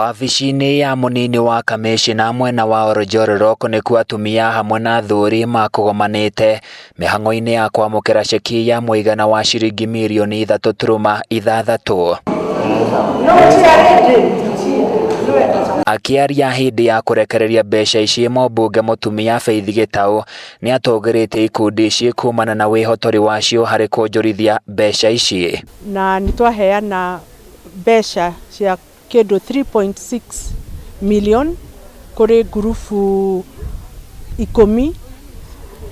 Wabici-inĩ ya munini wa kamishina mwena wa oljororok nĩkuo atumia hamwe na athuri makũgomanĩte mĩhang'o-inĩ ya kwamũkĩra ceki ya mũigana wa ciringi mirioni ithatu turuma ithathatu. Akiaria hindi ya kurekereria mbeca ici mũmbunge mũtumia Faith Gitau nĩ atũgĩrĩte ikundi ici kumana na wĩhotori wacio harĩ kwonjorithia mbeca ici. Na nĩtwaheana mbeca cia kĩndũ 3.6 million kũrĩ ngurubu ikumi,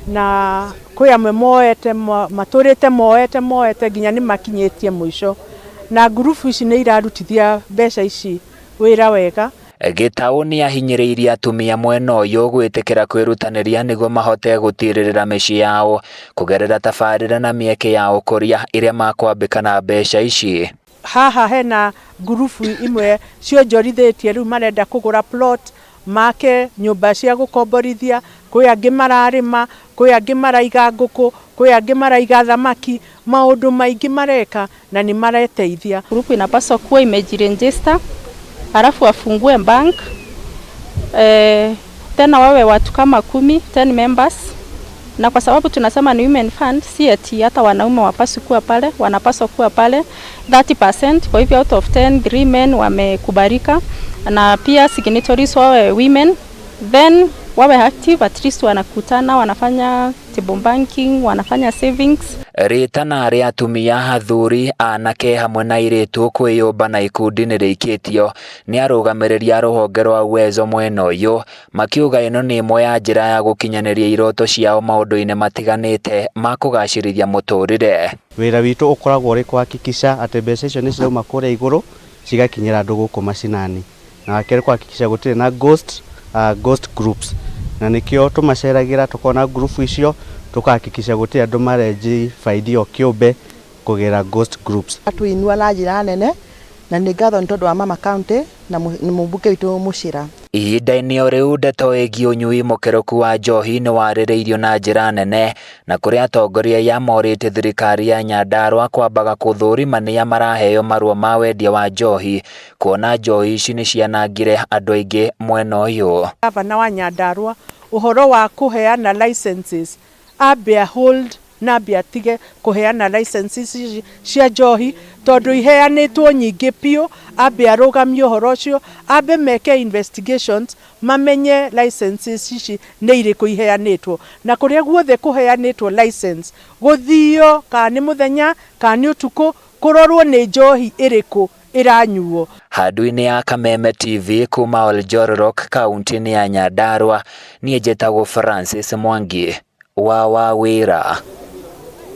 na kwĩ amwe moete matũrĩte moete nginya nĩ makinyĩtie mũico, na ngurubu ici nĩ irarutithia mbeca ici wĩra wega. Gitau nĩ ahinyĩrĩirie atumia mwena ũyũ gwĩtĩkĩra kwĩrutanĩria nĩguo mahote gũtirĩrĩra mĩciĩ yao kũgerera tabarĩra na mĩeke ya ũkũria ĩrĩa makwambĩka na mbeca ici. Haha hena ngurubu imwe cionjorithĩtie rĩu marenda kũgũra plot make nyũmba cia gũkomborithia, kwĩ angĩ mararĩma, kwĩ angĩ maraiga ngũkũ, kwĩ angĩ maraiga thamaki, maũndũ maingĩ mareka na nĩ mareteithia. Grupu inapaswa kuwa imejiregister, halafu wafungue bank, tena wawe watu kama 10 members, na kwa sababu tunasema ni women fund, si eti hata wanaume wapaswa kuwa pale, wanapaswa kuwa pale 30%. Kwa hivyo out of 10 3 men wamekubalika, na pia signatories wawe women, then wawe active, at least wanakutana, wanafanya table banking, wanafanya savings. Ritana rĩa atumia, athuri, anake hamwe na airĩtu kwĩyũmba na ikundi nĩ rĩikĩtio nĩ arũgamĩrĩri a rũhonge rwa uwezo mwena ũyũ, makiuga ĩno nĩ ĩmwe ya njĩra ya gũkinyanĩria iroto ciao maũndũ-inĩ matiganĩte ma kũgacĩrithia mũtũrĩre. Wĩra witũ ũkoragwo ũrĩ kuhakikisha atĩ mbeca icio nĩ cirauma kũrĩa igũrũ cigakinyĩra andũ gũkũ macinani, na wakerĩ kuhakikisha gũtirĩ na ghost groups, na nĩkĩo tũmaceragĩra tukona grupu icio tukahakikisha gũtirĩ andũ marenji faidi o kĩũmbe kũgerera ghost groups. Tuinua na njira nene na nĩ ngatho nĩ tondũ wa mama county na mũmbunge witũ Mucira. Ihinda-inĩ o rĩu ndeto ĩgiĩ ũnyui mũkĩrũku wa njohi nĩ warĩrĩirio na njĩra nene, na kũrĩa atongoria yamorĩte thirikari ya Nyandarua kwambaga kũthũrima nĩa maraheo marũa ma wendia wa njohi, kuona njohi ici nĩ cianangire andũ aingĩ mwena ũyũ. Gavana wa Nyandarua ũhoro wa kũheana licenses ambe hold na ambe atige kũheana licenses cia njohi tondũ iheanĩtwo nyingĩ piũ, ambe arũgamie ũhoro ũcio, ambe meke investigations mamenye licenses ici nĩ irĩkũ iheanĩtwo, na kũrĩa guothe kũheanĩtwo license gũthio kana nĩ mũthenya kana nĩ ũtukũ kũrorwo nĩ njohi ĩrĩkũ iranyuo. Handũ-inĩ ya Kameme TV kuuma Oljororok kaunti-ini ya Nyandarua, niĩ njĩtagwo Francis Mwangi wa wĩra.